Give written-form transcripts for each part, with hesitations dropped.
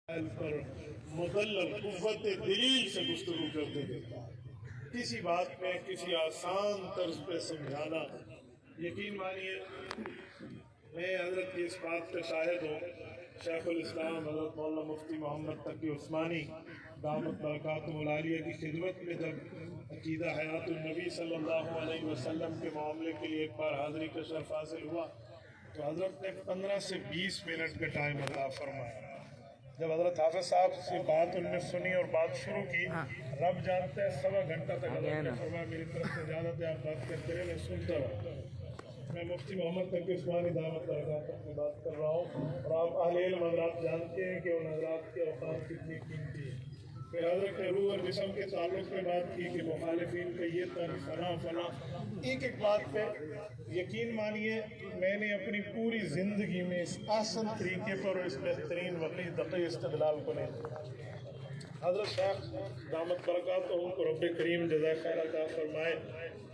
پر مدلل قوت دلیل سے گفتگو کرتے دیتا ہے، کسی بات میں کسی آسان طرز پہ سمجھانا۔ یقین مانیے میں حضرت کی اس بات کا شاہد ہوں، شیخ الاسلام حضرت مولانا مفتی محمد تقی عثمانی دامت برکاتہ العالیہ کی خدمت میں جب عقیدہ حیات النبی صلی اللہ علیہ وسلم کے معاملے کے لیے ایک بار حاضری کا شرف حاصل ہوا تو حضرت نے 15 سے 20 منٹ کا ٹائم عطا فرمایا۔ جب حضرت حافظ صاحب سے بات ان نے سنی اور بات شروع کی، رب جانتا ہے 1.25 گھنٹہ تک حضرت نے فرمایا میری طرف سے اجازت ہے آپ بات کرتے رہے، میں سنتا رہا۔ میں مفتی محمد تقی عثمانی دامت برکاتہ کی بات کر رہا ہوں اور آپ اہل علم حضرات جانتے ہیں کہ ان حضرات کے اوقات کتنی قیمتی ہے۔ پھر حضرت نے روح اور جسم کے تعلق میں بات کی کہ مخالفین کا یہ تن فلاں ایک ایک بات پہ یقین مانیے میں نے اپنی پوری زندگی میں اس آسن طریقے پر اور اس بہترین وقتی دقیق استدلال کو نہیں دیکھا۔ حضرت شیخ دامت برکاتہ کو رب کریم جزائے خیر عطا فرمائے۔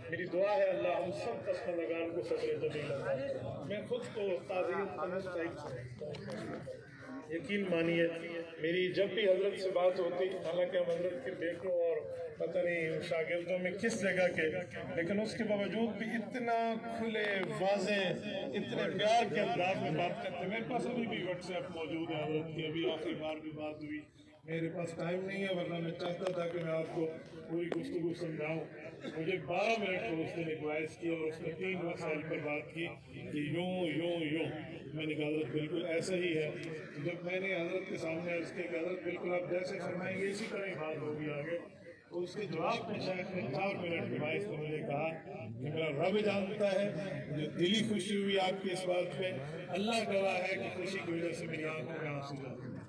میری دعا ہے اللہ ہم سب پسماندگان کو صبر جمیل عطا فرمائے۔ میں خود کو تعظیم کا مستحق سمجھتا ہوں۔ یقین مانیے میری جب بھی حضرت سے بات ہوتی، حالانکہ ہم حضرت کے بیٹوں اور پتہ نہیں شاگردوں میں کس جگہ کے، لیکن اس کے باوجود بھی اتنا کھلے واضح اتنے پیار کے انداز میں بات کرتے۔ میرے پاس ابھی بھی واٹس ایپ موجود ہے حضرت کی، ابھی آخری بار بھی بات ہوئی، میرے پاس ٹائم نہیں ہے ورنہ میں چاہتا تھا کہ میں آپ کو پوری گفتگو سمجھاؤں۔ مجھے 12 منٹ کو اس نے ریکوائز کیا اور اس نے 3 مسائل پر بات کی کہ یوں میں نے کہا حضرت بالکل ایسا ہی ہے۔ جب میں نے حضرت کے سامنے عرض کیا کہ حضرت بالکل آپ جیسے فرمائیں گے اسی طرح ہی بات ہوگی آگے، تو اس کے جواب میں شیخ نے 4 منٹ کے باعث نے مجھے کہا کہ میرا رب جانتا ہے مجھے دلی خوشی ہوئی آپ کی اس بات پہ، اللہ گواہ ہے کہ خوشی کی وجہ سے میری آنکھوں میں آنسو جاتے ہیں۔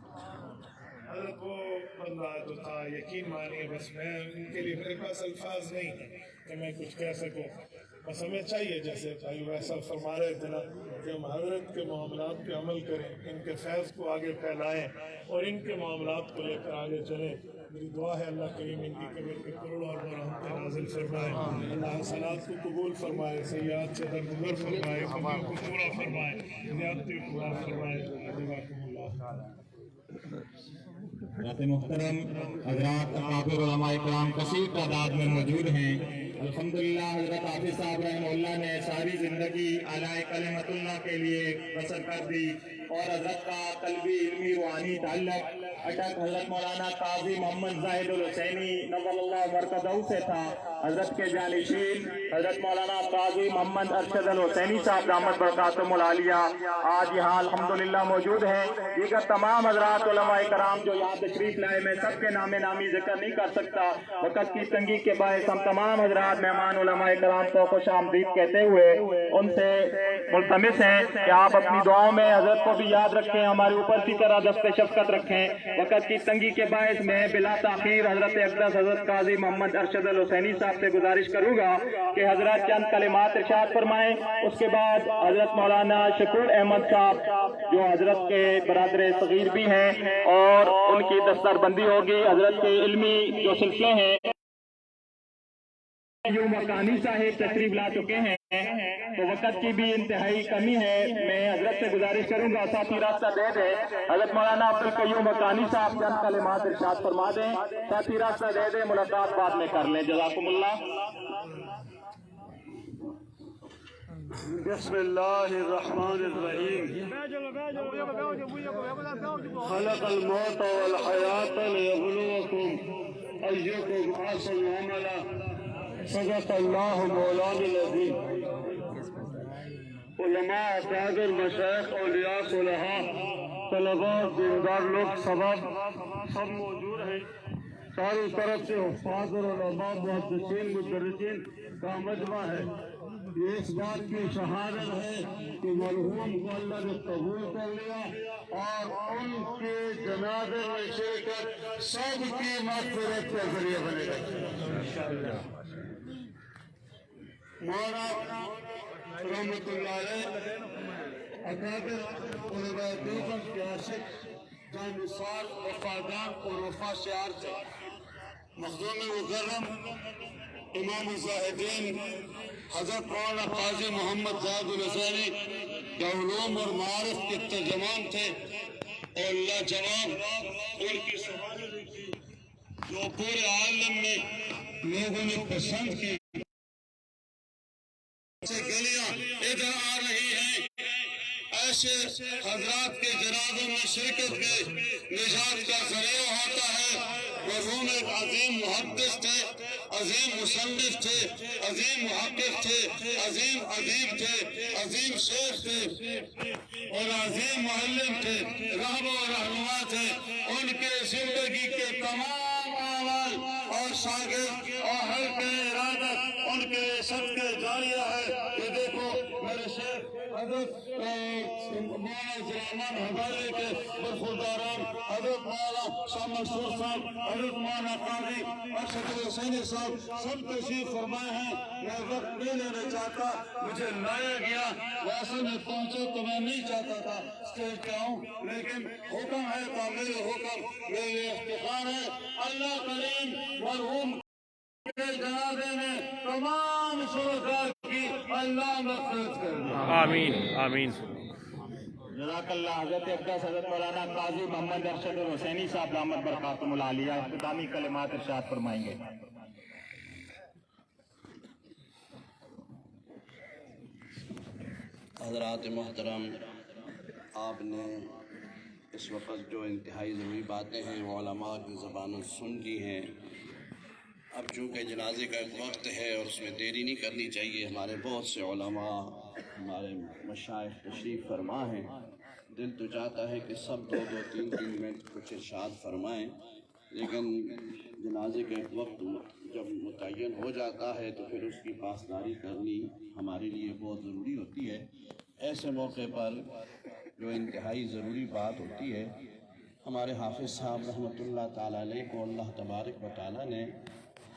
حضرت وہ بندہ جو تھا یقین مانیے بس میں ان کے لیے میرے پاس الفاظ نہیں ہیں کہ میں کچھ کہہ سکوں، بس ہمیں چاہیے جیسے بھائی ویسا فرما رہے تھے نا کہ ہم حضرت کے معاملات پہ عمل کریں، ان کے فیض کو آگے پھیلائیں اور ان کے معاملات کو لے کر آگے چلیں۔ میری دعا ہے اللہ کریم ان کی قبر پہ کروڑوں اور رحمتیں نازل فرمائے، اللہ حسنات کو قبول فرمائے، سیئات سے درگزر فرمائے، کمیوں کو پورا فرمائے، زیادتی کو معاف فرمائے۔ جزاکم اللہ۔ حضرات محترم، حضرات اکابر علماء کرام کثیر تعداد میں موجود ہیں۔ الحمدللہ حضرت حافظ صاحب رحمہ اللہ نے ساری زندگی اعلیٰ کلمت اللہ کے لیے بسر کر دی اور حضرت کا قلبی علمی روحانی تعلق اٹک حضرت مولانا قاضی محمد زاہد الحسینی نور اللہ مرکزہ سے تھا۔ حضرت کے جانشین حضرت مولانا قاضی محمد ارشد الحسینی صاحب دامت برکاتہ العالیہ آج یہاں الحمدللہ موجود ہیں۔ دیگر تمام حضرات علماء کرام جو یہاں تشریف لائے، میں سب کے نام نامی ذکر نہیں کر سکتا، وقت کی تنگی کے باعث ہم تمام حضرات مہمان علماء کرام کو خوش آمدید کہتے ہوئے ان سے ملتمس ہیں کہ آپ اپنی دعاؤں میں حضرت کو بھی یاد رکھیں، ہمارے اوپر کی طرح دست شفقت رکھیں۔ وقت کی تنگی کے باعث میں بلا تاخیر حضرت اقدس حضرت قاضی محمد ارشد الحسینی صاحب سے گزارش کروں گا کہ حضرت چند کلمات ارشاد فرمائیں، اس کے بعد حضرت مولانا شکور احمد صاحب جو حضرت کے برادر صغیر بھی ہیں اور ان کی دستار بندی ہوگی۔ حضرت کے علمی جو سلسلے ہیں یوں مکانی صاحب تشریف لا چکے ہیں تو وقت کی بھی انتہائی کمی ہے، میں حضرت سے گزارش کروں گا ساتھی راستہ دے دیں۔ حضرت مولانا عبدالقیوم مکانی صاحب چند کلمات ارشاد فرما دیں، ساتھی راستہ دے دیں، ملاقات بعد میں کر لیں۔ جزاکم اللہ۔ بسم اللہ الرحمن الرحیم۔ خلق الموت والحیات لیبلوکم ایکم احسن عملا، صدق اللہ مولانا العظیم۔ علماء اکابر مشائخ اولیاء صلحاء طلباء دیندار لوگ سب موجود ہیں، چاروں طرف سے حفاظ اور علماء محدثین مدرسین کا مجمع ہے۔ یہ اس بات کی شہادت ہے کہ مرحوم کو اللہ نے قبول کر لیا اور ان کے جنازے میں شرکت سب کی مغفرت کا ذریعہ بنے گا۔ مولانا رحمت اللہ علیہ اکابر علماء دیوبند کے عاشق جانثال وفادار اور وفا شعار تھے۔ مخدوم مکرم امام الزاہدین حضرت مولانا قاضی محمد زاہد الحسینی جو علوم اور معارف کے ترجمان تھے اور لاجواب उनकी सवारी की जो पूरे आलम में लोगों ने पसंद की गलियां इधर आ रही हैं। ऐसे हजरात के जनाज़ों में शिरकत के निजात का जरिया होता है। मरहूम एक अजीम मुहद्दिस थे, अजीम मुसन्निफ थे, अजीम मुहक्किक थे, अजीम अदीब थे, अजीम शेख थे और अजीम मुअल्लिम थे, रहब और रहनुमा थे। उनके जिंदगी के तमाम अमाल और शागिर्द और हल्के इरादत उनके सदके जारिया है। ये देखो मेरे शेख हज़रत मौलाना सुलेमान हज़ारी के बरखुरदारान, हज़रत मौलाना शाह मंसूर साहब, हज़रत मौलाना काजी अरशद हुसैनी साहब सब तशरीफ फरमाए हैं। मैं वक्त नहीं लेना चाहता, मुझे लाया गया, वैसे में पहुंचे तो मैं नहीं चाहता था स्टेज पे आऊं, लेकिन हुक्म है तो मेरे हुक्म मेरे इफ्तिखार है। अल्लाह करीम मरहूम के जनाजे में तमाम शुरका की अल्लाह मग़फ़िरत करे। आमीन आमीन। जज़ाकल्लाह। हज़रत अक़दस हज़रत मौलाना काजी मोहम्मद अरशद हुसैनी साहब दामत बरकातुहुल आलिया इख्तितामी कलिमात इरशाद फरमाएंगे। हज़रात मोहतरम, आपने इस वक्त जो इंतहाई ज़रूरी बातें हैं वो उलमा की ज़बानों से सुन ली हैं। अब चूँकि जनाजे का एक वक्त है और उसमें देरी नहीं करनी चाहिए, हमारे बहुत से उलमा हमारे मशाइख तशरीफ़ फरमा हैं। दिल तो चाहता है कि सब दो दो तीन तीन मिनट कुछ इरशाद फरमाएँ, लेकिन जनाजे का एक वक्त जब मुतय्यन हो जाता है तो फिर उसकी पासदारी करनी हमारे लिए बहुत ज़रूरी होती है। ऐसे मौके पर जो इंतहाई ज़रूरी बात होती है, हमारे हाफिज़ साहब रहमतुल्लाह ताला अलैह को अल्लाह तबारक व तआला ने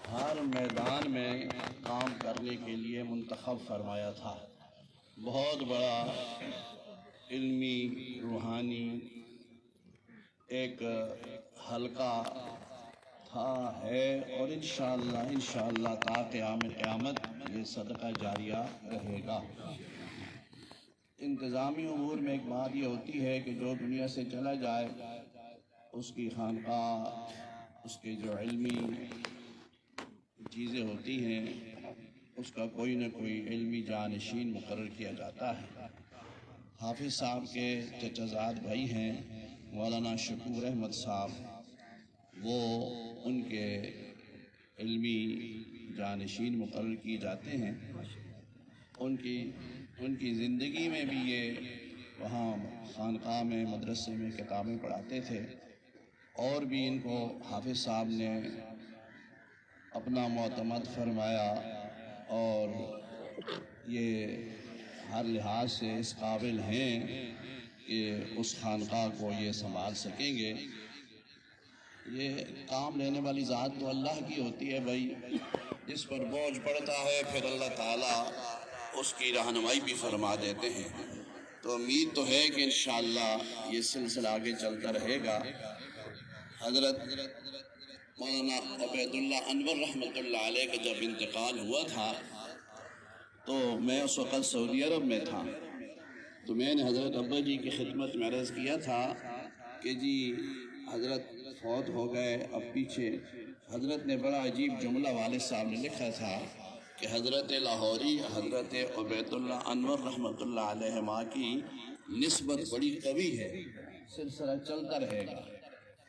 हर मैदान में काम करने के लिए मुंतखब फरमाया था। बहुत बड़ा इल्मी रूहानी एक हल्का था है और इंशाअल्लाह ता क़यामत ये सदका जारिया रहेगा। इंतज़ामी उमूर में एक बात ये होती है कि जो दुनिया से चला जाए उसकी खानक़ाह, उसके जो इल्मी चीज़ें होती हैं उसका कोई न कोई इल्मी जानशीन मुकर्रर किया जाता है। हाफिज़ साहब के चचाज़ाद भाई हैं मौलाना शकूर अहमद साहब, वो उनके इल्मी जानशीन मुकर्रर किए जाते हैं। उनकी ज़िंदगी में भी ये वहाँ खानक़ाह में मदरसे में किताबें पढ़ाते थे और भी इनको हाफिज़ साहब ने अपना मोतमद फरमाया और ये हर लिहाज से इस काबिल हैं कि उस खानक़ाह को ये संभाल सकेंगे। ये काम लेने वाली ज़ात तो अल्लाह की होती है भाई, जिस पर बोझ पड़ता है फिर अल्लाह ताला उसकी रहनुमाई भी फरमा देते हैं। तो उम्मीद तो है कि इंशाअल्लाह ये सिलसिला आगे चलता रहेगा। हज़रत मौलाना उबैदुल्लाह अनवर रहमतुल्लाह अलैह का जब इंतकाल हुआ था तो मैं उस वक़्त सऊदी अरब में था, तो मैंने हज़रत अब्बा जी की खिदमत में अर्ज़ किया था कि जी हज़रत फौत हो गए। अब पीछे हज़रत ने बड़ा अजीब जुमला वालिद साहब ने लिखा था कि हज़रत लाहौरी हज़रत उबैदुल्लाह अनवर रहमतुल्लाह अलैहिमा की निस्बत बड़ी कवी है, सिलसिला चलता रहेगा।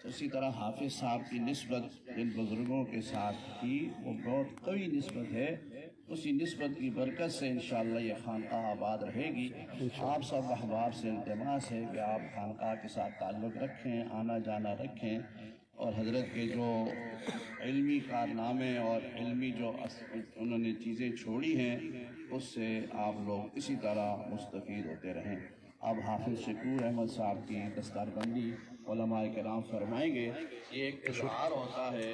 तो इसी तरह हाफिज़ साहब की निस्बत जिन बुज़ुर्गों के साथ थी वो बहुत कवी निस्बत है। उसी निस्बत की बरकत से इंशाअल्लाह ये खानक़ाह आबाद रहेगी। आप सब अहबाब से इल्तिमास है कि आप खानक़ाह के साथ ताल्लुक़ रखें, आना जाना रखें और हज़रत के जो इल्मी कारनामे और इल्मी जो उन्होंने चीज़ें छोड़ी हैं उससे आप लोग इसी तरह मुस्तफ़ीद होते रहें। अब हाफिज़ शकूर अहमद साहब की दस्तारबंदी उलमा किराम फरमाएंगे। ये एक इज़हार होता है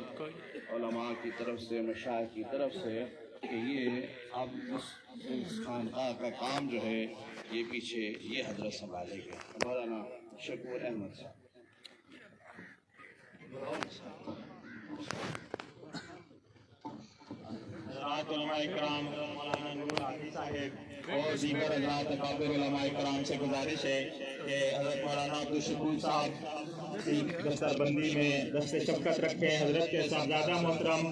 उलमा की तरफ से, मशाइख की तरफ से कि ये अब इस खानक़ाह का काम जो है ये पीछे ये हज़रत संभालेंगे। मौलाना शकूर अहमद साहब। और दीगर हज़रात अकाबिर उलमा इकराम से गुजारिश है कि हज़रत मौलाना अब्दुल शकूर साहब दस्तरबंदी में दस्ते शफ़क़त रखे हज़रत के साहबजादा मोहतरम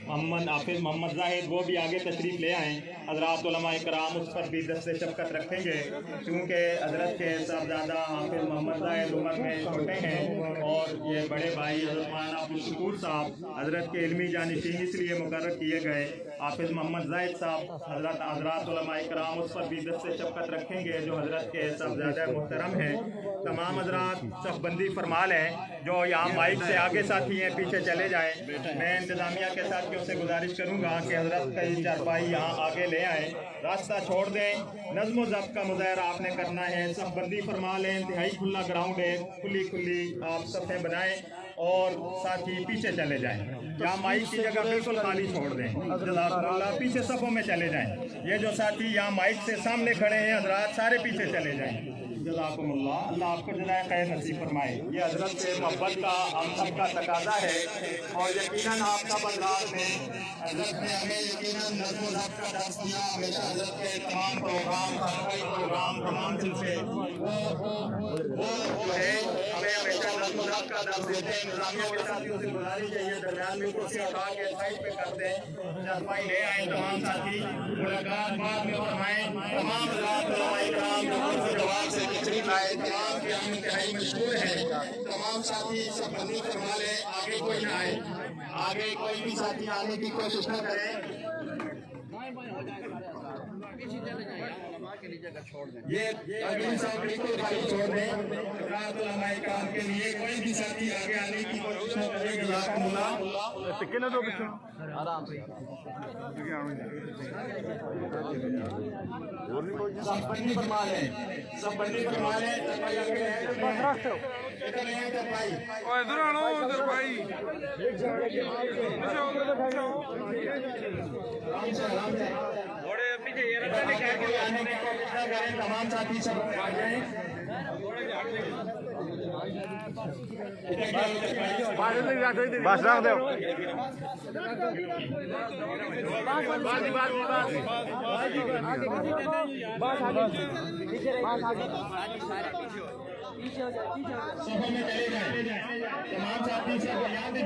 मोहम्मद हाफिज़ मोहम्मद जाहिद, वो भी आगे तशरीफ़ ले आएँ। हज़रात उलमा इकराम उस पर भी दस्ते शफ़क़त रखेंगे, क्योंकि हज़रत के साहबजादा हाफिज़ मोहम्मद जाहिद उम्र में छोटे हैं और ये बड़े भाई हज़रत मौलाना अब्दुल शकूर साहब हज़रत के इल्मी जानिशीन इसलिए मुकर्रर किए गए। हाफिज़ मोहम्मद जाहिद साहब हज़रात उलमा इकराम उस पर भी दस्ते शफ़क़त रखेंगे जो हज़रत के साहबजादा मोहतरम हैं। तमाम हज़रात सफ़बंदी फरमा लें। जो यहाँ माइक से आगे साथी हैं पीछे चले जाएँ। मैं इंतज़ामिया के साथियों से गुजारिश करूँगा कि हज़रत कई चारपाई यहाँ आगे ले आएँ, रास्ता छोड़ दें। नज़्म व ज़ब्त का मुज़ाहरा आपने करना है, सफ़बंदी फरमा लें। इंतहाई खुला ग्राउंड है, खुली खुली आप सफ़ें बनाएँ और साथी पीछे चले जाएँ। यहाँ माइक की जगह बिल्कुल खाली छोड़ दें। जज़ाकुमुल्लाह, पीछे सफ़ों में चले जाएँ। ये जो साथी यहाँ माइक से सामने खड़े हैं हज़रात, सारे पीछे चले जाएँ। जज़ाकुमुल्लाह, अल्लाह आपको जज़ाए खैर नसीब फरमाए। ये हज़रत से मोहब्बत का हम सब का तकाज़ा है और यकीनन आप सब हज़रात ने हज़रत ने हमें यकीनन नज़्म व ज़ब्त का दर्स दिया। हमेशा हज़रत के तमाम प्रोग्राम तमाम सिलसिले वो है हमें हमेशा नज़्म व ज़ब्त का दर्स देते हैं। निज़ामिया के साथियों से गुजारिश है ये दरमियान में कुर्सी उठा के साइड पे कर दें। चारपाई ले आए तमाम साथी, मुलाकात बाद में फरमाएं। तमाम हज़रात उलमा इकराम जो जवाब से तशरीफ लाए, तमाम के हम इंतहाई मशहूर हैं। तमाम साथी सब बंदी फरमा लें, आगे कोई ना आए, आगे कोई भी साथी आने की कोशिश न करें। ये अमीन साहब बिल्कुल खाली छोड़ दें। हज़रात उलमा इकराम के लिए कोई भी साथी आगे आने की कोशिश न करें। जज़ाकुमुल्लाह। टिकने दो पीछे सब बंदी फरमा लें, सब बंदी फरमा लें। इधर आना, उधर भाई थोड़े पीछे ये रखा नहीं कोई आने की कोशिश न करें। तमाम साथी सब आ जाएं। बस रख दो। सफर में चले जाएं। तमाम साथी सब यहाँ पे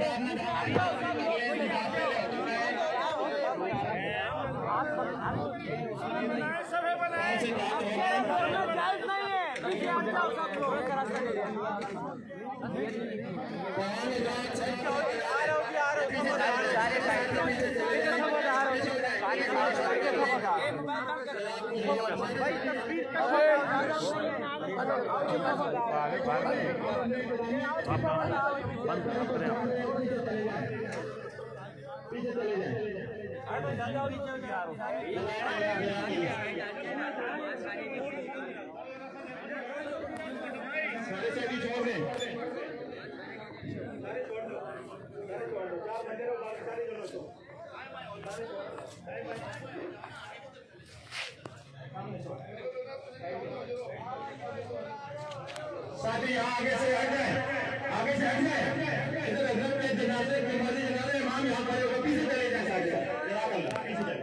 साथी यहाँ आगे से हट जाए, आगे से हट जाए। इधर हजरत के जनाजे के मर्जी जनाजे इमाम यहाँ खड़े हो, पीछे चले जाए साथी। पीछे चले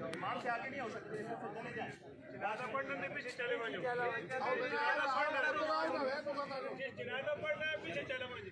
इमाम से आगे नहीं हो सकते, चले जाए। जनाजा पढ़ना नहीं, पीछे चले जाओ। जनाजा पढ़ना है, पीछे चले जाओ।